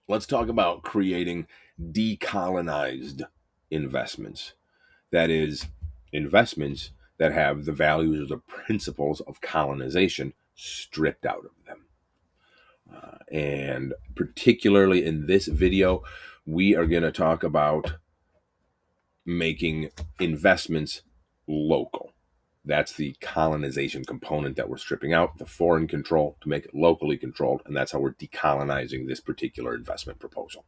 Let's talk about creating decolonized investments. That is, investments that have the values or the principles of colonization stripped out of them. And particularly in this video, we are going to talk about making investments local. That's the colonization component that we're stripping out, the foreign control, to make it locally controlled. And that's how we're decolonizing this particular investment proposal.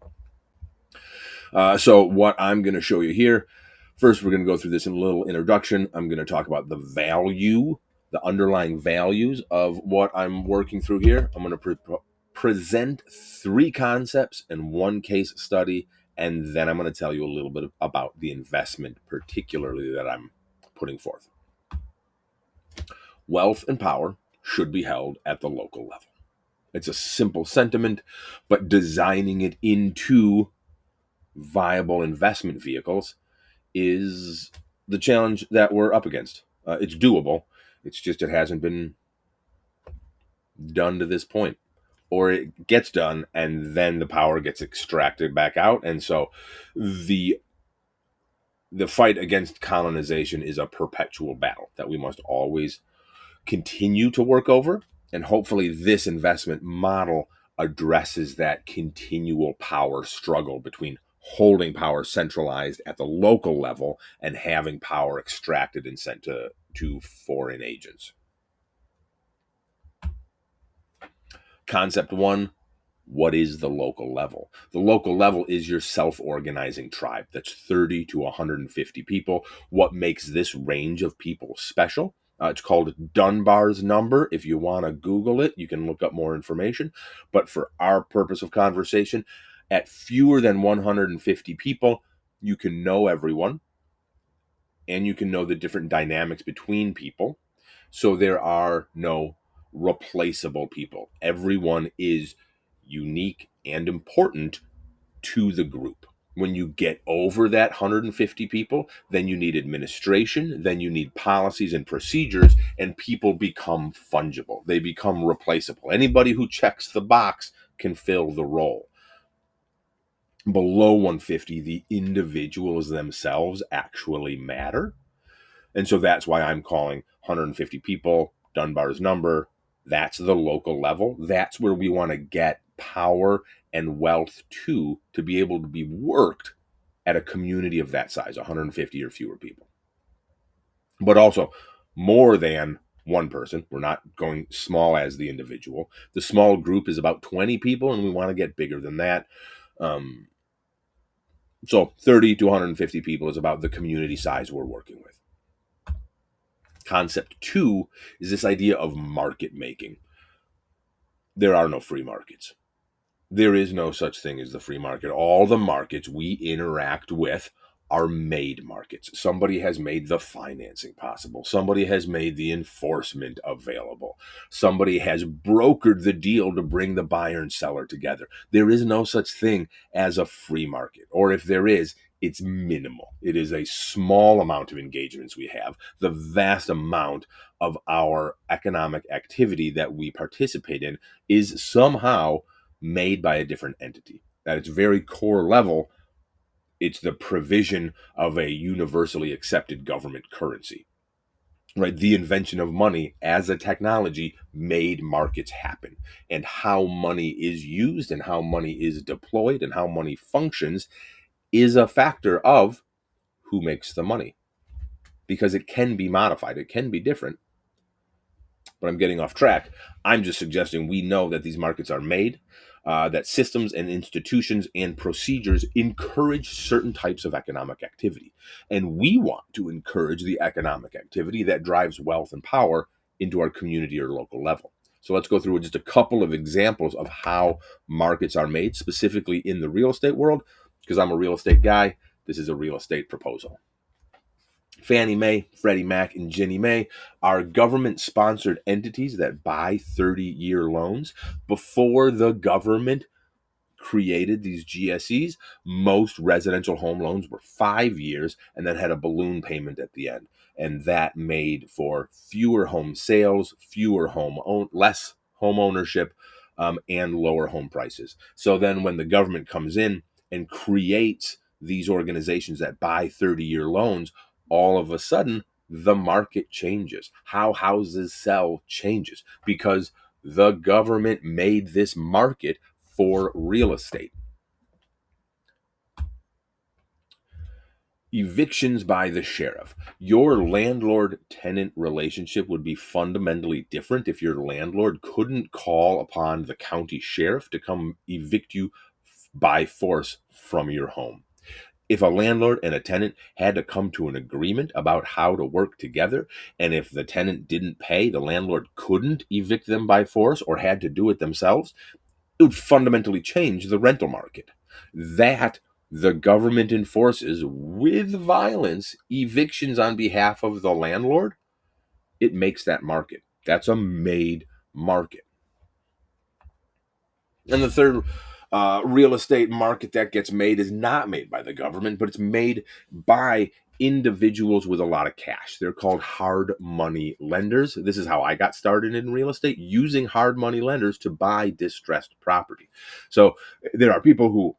So what I'm going to show you here, first we're going to go through this in a little introduction. I'm going to talk about the value, the underlying values of what I'm working through here. I'm going to present three concepts and one case study, and then I'm going to tell you a little bit about the investment particularly that I'm putting forth. Wealth and power should be held at the local level. It's a simple sentiment, but designing it into viable investment vehicles is the challenge that we're up against. It's doable. It's just it hasn't been done to this point, or it gets done and then the power gets extracted back out, and so the fight against colonization is a perpetual battle that we must always continue to work over. And hopefully, this investment model addresses that continual power struggle between holding power centralized at the local level and having power extracted and sent to foreign agents. Concept one: what is the local level? The local level is your self-organizing tribe. That's 30 to 150 people. What makes this range of people special? It's called Dunbar's number. If you want to Google it, you can look up more information. But for our purpose of conversation, at fewer than 150 people, you can know everyone and you can know the different dynamics between people. So there are no replaceable people. Everyone is unique and important to the group. When you get over that 150 people, then you need administration, then you need policies and procedures, and people become fungible. They become replaceable. Anybody who checks the box can fill the role. Below 150, the individuals themselves actually matter. And so that's why I'm calling 150 people Dunbar's number. That's the local level. That's where we want to get power and wealth to be able to be worked at a community of that size, 150 or fewer people. But also more than one person. We're not going small as the individual. The small group is about 20 people, and we want to get bigger than that. So 30 to 150 people is about the community size we're working with. Concept two is this idea of market making. There are no free markets. There is no such thing as the free market. All the markets we interact with are made markets. Somebody has made the financing possible. Somebody has made the enforcement available. Somebody has brokered the deal to bring the buyer and seller together. There is no such thing as a free market, or if there is, it's minimal. It is a small amount of engagements we have. The vast amount of our economic activity that we participate in is somehow made by a different entity. At its very core level, it's the provision of a universally accepted government currency. Right? The invention of money as a technology made markets happen. And how money is used and how money is deployed and how money functions is a factor of who makes the money. Because it can be modified, it can be different. But I'm getting off track. I'm just suggesting we know that these markets are made, that systems and institutions and procedures encourage certain types of economic activity. And we want to encourage the economic activity that drives wealth and power into our community or local level. So let's go through just a couple of examples of how markets are made, specifically in the real estate world, because I'm a real estate guy. This is a real estate proposal. Fannie Mae, Freddie Mac, and Ginnie Mae are government-sponsored entities that buy 30-year loans. Before the government created these GSEs, most residential home loans were 5 years and then had a balloon payment at the end. And that made for fewer home sales, less home ownership, and lower home prices. So then when the government comes in and creates these organizations that buy 30-year loans, all of a sudden the market changes. How houses sell changes because the government made this market for real estate. Evictions by the sheriff. Your landlord tenant relationship would be fundamentally different if your landlord couldn't call upon the county sheriff to come evict you by force from your home. If a landlord and a tenant had to come to an agreement about how to work together, and if the tenant didn't pay, the landlord couldn't evict them by force or had to do it themselves, it would fundamentally change the rental market. That the government enforces with violence evictions on behalf of the landlord, it makes that market. That's a made market. And the third real estate market that gets made is not made by the government, but it's made by individuals with a lot of cash. They're called hard money lenders. This is how I got started in real estate, using hard money lenders to buy distressed property. So there are people who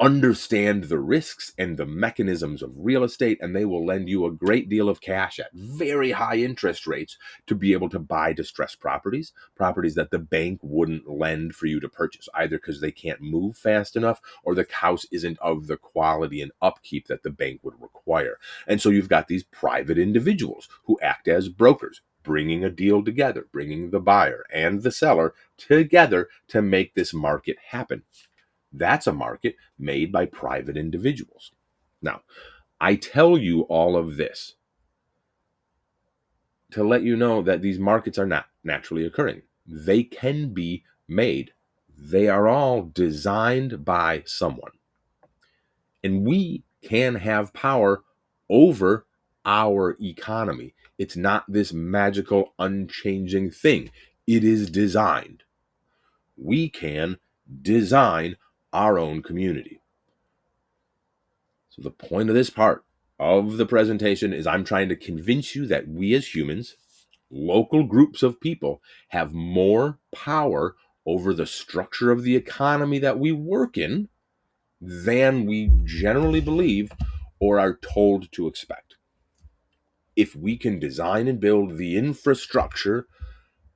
understand the risks and the mechanisms of real estate, and they will lend you a great deal of cash at very high interest rates to be able to buy distressed properties that the bank wouldn't lend for you to purchase, either because they can't move fast enough or the house isn't of the quality and upkeep that the bank would require. And so you've got these private individuals who act as brokers, bringing a deal together, bringing the buyer and the seller together to make this market happen. That's a market made by private individuals. Now, I tell you all of this to let you know that these markets are not naturally occurring. They can be made. They are all designed by someone. And we can have power over our economy. It's not this magical, unchanging thing. It is designed. We can design our own community. So the point of this part of the presentation is I'm trying to convince you that we as humans, local groups of people, have more power over the structure of the economy that we work in than we generally believe or are told to expect. If we can design and build the infrastructure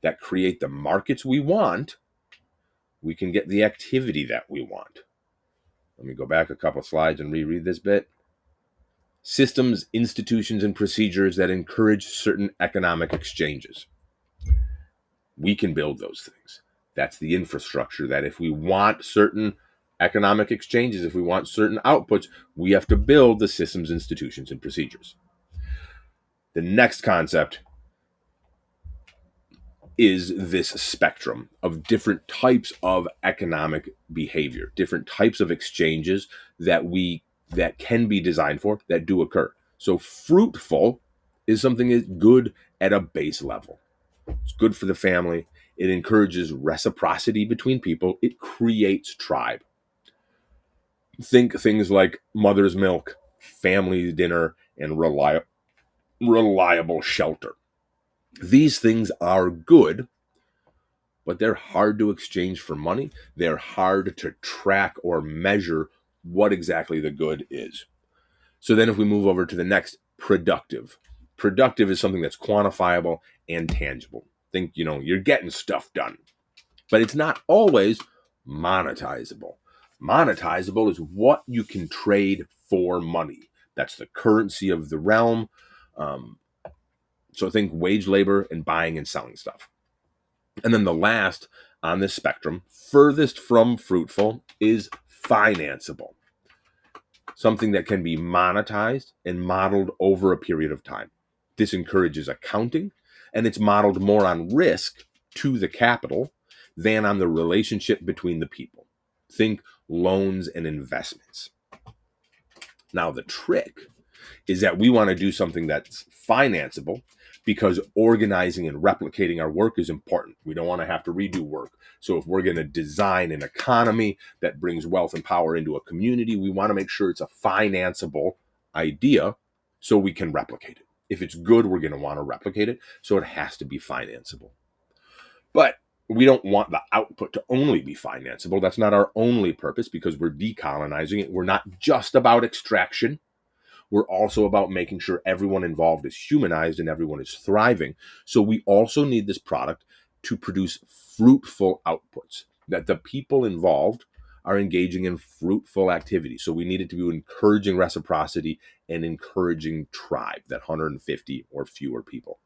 that create the markets we want, we can get the activity that we want. Let me go back a couple slides and reread this bit. Systems, institutions, and procedures that encourage certain economic exchanges. We can build those things. That's the infrastructure that if we want certain economic exchanges, if we want certain outputs, we have to build the systems, institutions, and procedures. The next concept is this spectrum of different types of economic behavior, different types of exchanges that can be designed for, that do occur. So fruitful is something that's good at a base level. It's good for the family. It encourages reciprocity between people. It creates tribe. Think things like mother's milk, family dinner, and reliable shelter. These things are good, but they're hard to exchange for money. They're hard to track or measure what exactly the good is. So then if we move over to the next, productive. Productive is something that's quantifiable and tangible. Think, you're getting stuff done. But it's not always monetizable. Monetizable is what you can trade for money. That's the currency of the realm. So think wage labor and buying and selling stuff. And then the last on this spectrum, furthest from fruitful, is financeable. Something that can be monetized and modeled over a period of time. This encourages accounting, and it's modeled more on risk to the capital than on the relationship between the people. Think loans and investments. Now, the trick is that we want to do something that's financeable because organizing and replicating our work is important. We don't want to have to redo work. So if we're going to design an economy that brings wealth and power into a community, we want to make sure it's a financeable idea so we can replicate it. If it's good, we're going to want to replicate it. So it has to be financeable. But We don't want the output to only be financeable. That's not our only purpose, because we're decolonizing it. We're not just about extraction. We're also about making sure everyone involved is humanized and everyone is thriving. So we also need this product to produce fruitful outputs, that the people involved are engaging in fruitful activity. So we need it to be encouraging reciprocity and encouraging tribe, that 150 or fewer people.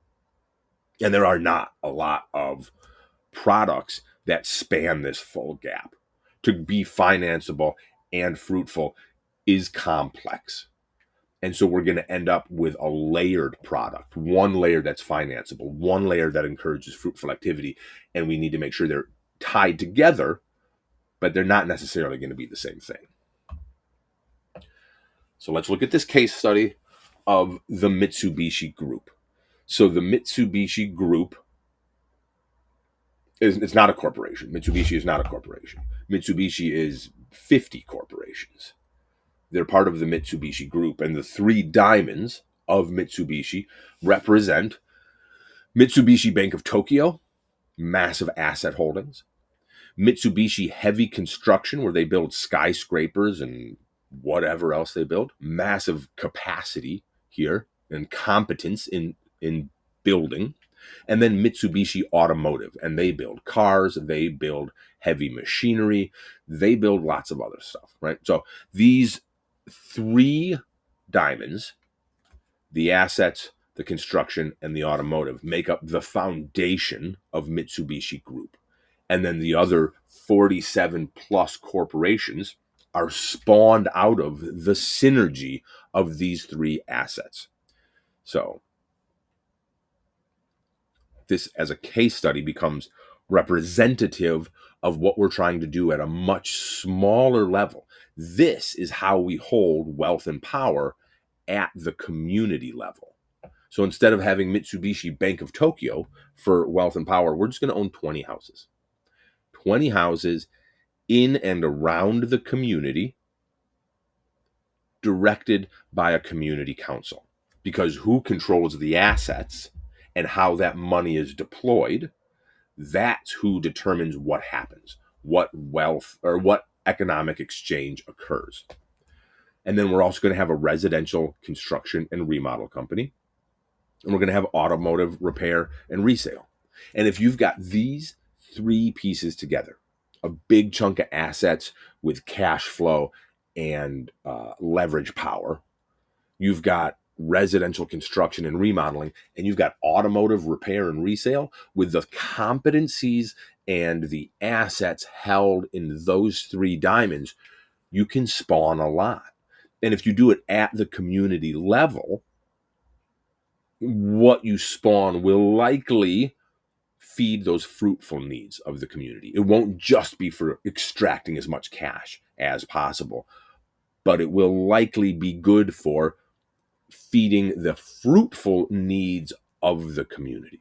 And there are not a lot of products that span this full gap. To be financeable and fruitful is complex. And so we're going to end up with a layered product, one layer that's financeable, one layer that encourages fruitful activity. And we need to make sure they're tied together, but they're not necessarily going to be the same thing. So let's look at this case study of the Mitsubishi Group. So the Mitsubishi Group it's not a corporation. Mitsubishi is not a corporation. Mitsubishi is 50 corporations. They're part of the Mitsubishi Group, and the three diamonds of Mitsubishi represent Mitsubishi Bank of Tokyo, massive asset holdings; Mitsubishi Heavy Construction, where they build skyscrapers and whatever else they build, massive capacity here and competence in building; and then Mitsubishi Automotive, and they build cars, they build heavy machinery, they build lots of other stuff, right? So these three diamonds, the assets, the construction, and the automotive, make up the foundation of Mitsubishi Group. And then the other 47 plus corporations are spawned out of the synergy of these three assets. So this, as a case study, becomes representative of what we're trying to do at a much smaller level. This is how we hold wealth and power at the community level. So instead of having Mitsubishi Bank of Tokyo for wealth and power, we're just going to own 20 houses. 20 houses in and around the community, directed by a community council. Because who controls the assets and how that money is deployed, that's who determines what happens, what wealth or what economic exchange occurs. And then we're also going to have a residential construction and remodel company. And we're going to have automotive repair and resale. And if you've got these three pieces together, a big chunk of assets with cash flow and leverage power, you've got residential construction and remodeling, and you've got automotive repair and resale, with the competencies and the assets held in those three diamonds, you can spawn a lot. And if you do it at the community level, what you spawn will likely feed those fruitful needs of the community. It won't just be for extracting as much cash as possible, but it will likely be good for feeding the fruitful needs of the community.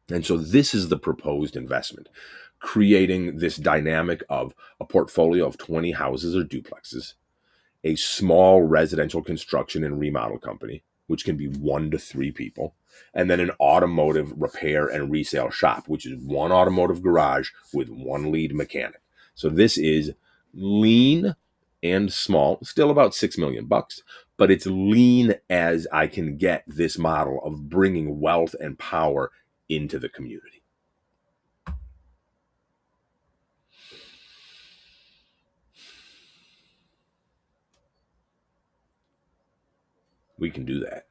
And so this is the proposed investment, creating this dynamic of a portfolio of 20 houses or duplexes, a small residential construction and remodel company, which can be 1 to 3 people, and then an automotive repair and resale shop, which is one automotive garage with one lead mechanic. So this is lean and small, still about $6 million, but it's lean as I can get this model of bringing wealth and power into the community. We can do that.